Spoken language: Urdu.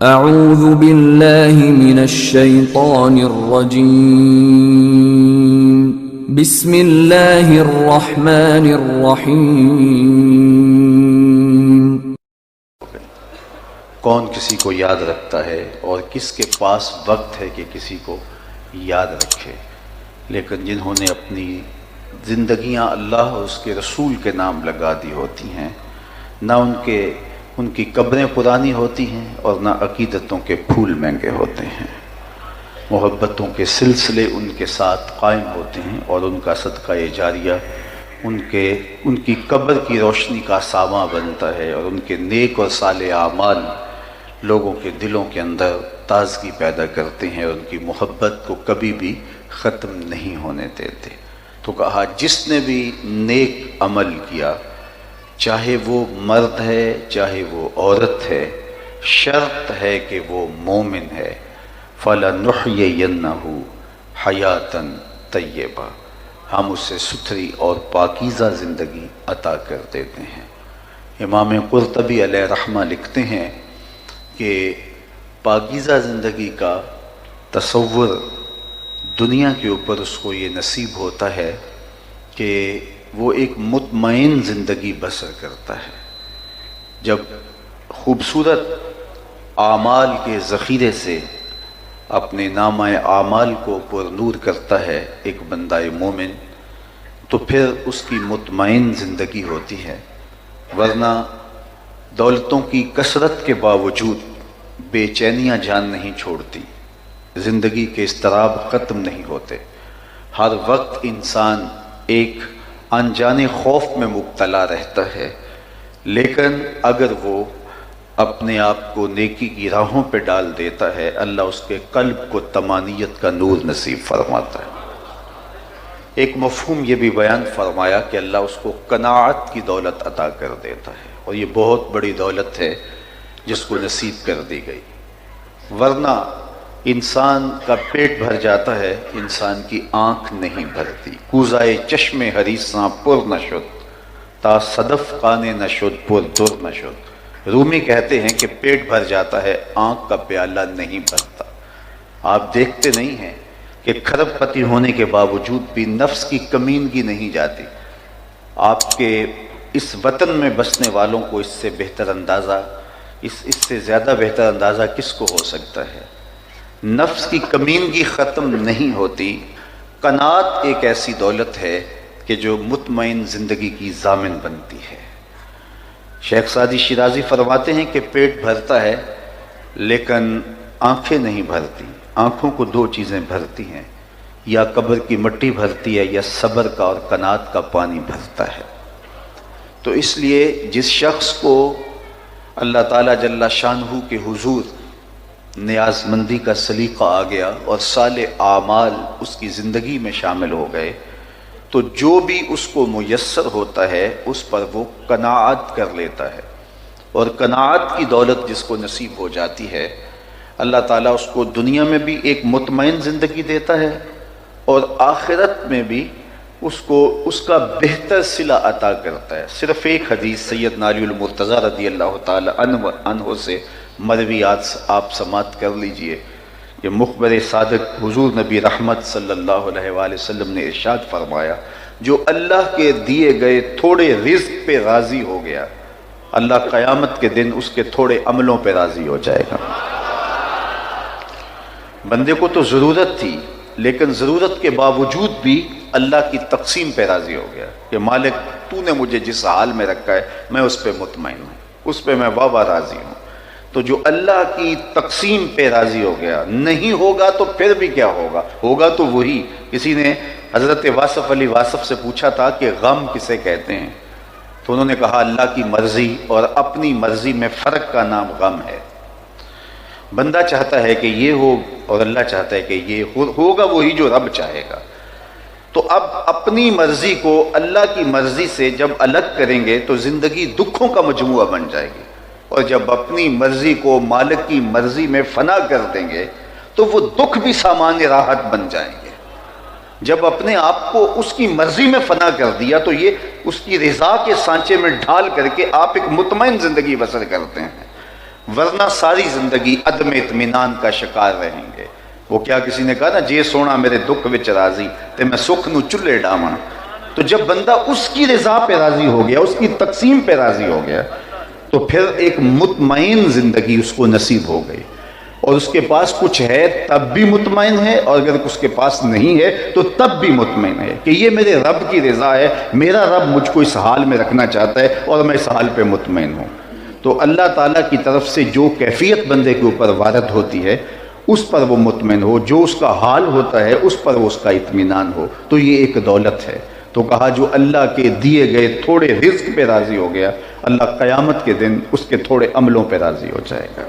اعوذ باللہ من الشیطان الرجیم بسم اللہ الرحمن الرحیم۔ کون کسی کو یاد رکھتا ہے اور کس کے پاس وقت ہے کہ کسی کو یاد رکھے، لیکن جنہوں نے اپنی زندگیاں اللہ اور اس کے رسول کے نام لگا دی ہوتی ہیں، نہ ان کی قبریں پرانی ہوتی ہیں اور نہ عقیدتوں کے پھول مہنگے ہوتے ہیں، محبتوں کے سلسلے ان کے ساتھ قائم ہوتے ہیں اور ان کا صدقہ جاریہ ان کی قبر کی روشنی کا ساماں بنتا ہے، اور ان کے نیک اور صالح اعمال لوگوں کے دلوں کے اندر تازگی پیدا کرتے ہیں اور ان کی محبت کو کبھی بھی ختم نہیں ہونے دیتے۔ تو کہا جس نے بھی نیک عمل کیا، چاہے وہ مرد ہے چاہے وہ عورت ہے، شرط ہے کہ وہ مومن ہے، فَلَنُحْيِيَنَّهُ حَيَاتًا طَيِّبَةً، ہم اسے ستھری اور پاکیزہ زندگی عطا کر دیتے ہیں۔ امام قرطبی علیہ رحمہ لکھتے ہیں کہ پاکیزہ زندگی کا تصور دنیا کے اوپر اس کو یہ نصیب ہوتا ہے کہ وہ ایک مطمئن زندگی بسر کرتا ہے۔ جب خوبصورت اعمال کے ذخیرے سے اپنے نامہ اعمال کو پر نور کرتا ہے ایک بندہ مومن، تو پھر اس کی مطمئن زندگی ہوتی ہے، ورنہ دولتوں کی کثرت کے باوجود بے چینیاں جان نہیں چھوڑتی، زندگی کے اضطراب ختم نہیں ہوتے، ہر وقت انسان ایک انجانے خوف میں مبتلا رہتا ہے۔ لیکن اگر وہ اپنے آپ کو نیکی کی راہوں پہ ڈال دیتا ہے، اللہ اس کے قلب کو طمانینت کا نور نصیب فرماتا ہے۔ ایک مفہوم یہ بھی بیان فرمایا کہ اللہ اس کو قناعت کی دولت عطا کر دیتا ہے، اور یہ بہت بڑی دولت ہے جس کو نصیب کر دی گئی، ورنہ انسان کا پیٹ بھر جاتا ہے، انسان کی آنکھ نہیں بھرتی۔ کوزائے چشم حریصاں پر نشد، تا صدف خانے نشد پر در نشد۔ رومی کہتے ہیں کہ پیٹ بھر جاتا ہے، آنکھ کا پیالہ نہیں بھرتا۔ آپ دیکھتے نہیں ہیں کہ کھرب پتی ہونے کے باوجود بھی نفس کی کمینگی نہیں جاتی۔ آپ کے اس وطن میں بسنے والوں کو اس سے بہتر اندازہ، اس سے زیادہ بہتر اندازہ کس کو ہو سکتا ہے؟ نفس کی کمینگی ختم نہیں ہوتی۔ قناعت ایک ایسی دولت ہے کہ جو مطمئن زندگی کی ضامن بنتی ہے۔ شیخ سعدی شیرازی فرماتے ہیں کہ پیٹ بھرتا ہے لیکن آنکھیں نہیں بھرتی۔ آنکھوں کو دو چیزیں بھرتی ہیں، یا قبر کی مٹی بھرتی ہے یا صبر کا اور قناعت کا پانی بھرتا ہے۔ تو اس لیے جس شخص کو اللہ تعالیٰ جل شانہ کے حضور نیاز مندی کا سلیقہ آ گیا اور صالح اعمال اس کی زندگی میں شامل ہو گئے، تو جو بھی اس کو میسر ہوتا ہے اس پر وہ قناعت کر لیتا ہے، اور قناعت کی دولت جس کو نصیب ہو جاتی ہے، اللہ تعالیٰ اس کو دنیا میں بھی ایک مطمئن زندگی دیتا ہے اور آخرت میں بھی اس کو اس کا بہتر صلہ عطا کرتا ہے۔ صرف ایک حدیث سیدنا علی المرتضیٰ رضی اللہ تعالی عنہ سے مرویات آپ سماعت کر لیجئے کہ مخبر صادق حضور نبی رحمت صلی اللہ علیہ وآلہ وسلم نے ارشاد فرمایا، جو اللہ کے دیے گئے تھوڑے رزق پہ راضی ہو گیا، اللہ قیامت کے دن اس کے تھوڑے عملوں پہ راضی ہو جائے گا۔ بندے کو تو ضرورت تھی، لیکن ضرورت کے باوجود بھی اللہ کی تقسیم پہ راضی ہو گیا کہ مالک تو نے مجھے جس حال میں رکھا ہے میں اس پہ مطمئن ہوں، اس پہ میں واہ راضی ہوں۔ تو جو اللہ کی تقسیم پہ راضی ہو گیا، نہیں ہوگا تو پھر بھی کیا ہوگا؟ ہوگا تو وہی۔ کسی نے حضرت واصف علی واصف سے پوچھا تھا کہ غم کسے کہتے ہیں، تو انہوں نے کہا اللہ کی مرضی اور اپنی مرضی میں فرق کا نام غم ہے۔ بندہ چاہتا ہے کہ یہ ہو اور اللہ چاہتا ہے کہ یہ ہوگا وہی جو رب چاہے گا۔ تو اب اپنی مرضی کو اللہ کی مرضی سے جب الگ کریں گے تو زندگی دکھوں کا مجموعہ بن جائے گی، اور جب اپنی مرضی کو مالک کی مرضی میں فنا کر دیں گے تو وہ دکھ بھی سامان راحت بن جائیں گے۔ جب اپنے آپ کو اس کی مرضی میں فنا کر دیا تو یہ اس کی رضا کے سانچے میں ڈھال کر کے آپ ایک مطمئن زندگی بسر کرتے ہیں، ورنہ ساری زندگی عدم اطمینان کا شکار رہیں گے۔ وہ کیا کسی نے کہا نا، جے سونا میرے دکھ وچ راضی تے میں سکھ نو چلے ڈاواں۔ تو جب بندہ اس کی رضا پہ راضی ہو گیا، اس کی تقسیم پہ راضی ہو گیا، تو پھر ایک مطمئن زندگی اس کو نصیب ہو گئی، اور اس کے پاس کچھ ہے تب بھی مطمئن ہے، اور اگر اس کے پاس نہیں ہے تو تب بھی مطمئن ہے کہ یہ میرے رب کی رضا ہے، میرا رب مجھ کو اس حال میں رکھنا چاہتا ہے اور میں اس حال پہ مطمئن ہوں۔ تو اللہ تعالیٰ کی طرف سے جو کیفیت بندے کے اوپر وارد ہوتی ہے اس پر وہ مطمئن ہو، جو اس کا حال ہوتا ہے اس پر وہ اس کا اطمینان ہو، تو یہ ایک دولت ہے۔ تو کہا جو اللہ کے دیے گئے تھوڑے رزق پہ راضی ہو گیا، اللہ قیامت کے دن اس کے تھوڑے عملوں پہ راضی ہو جائے گا۔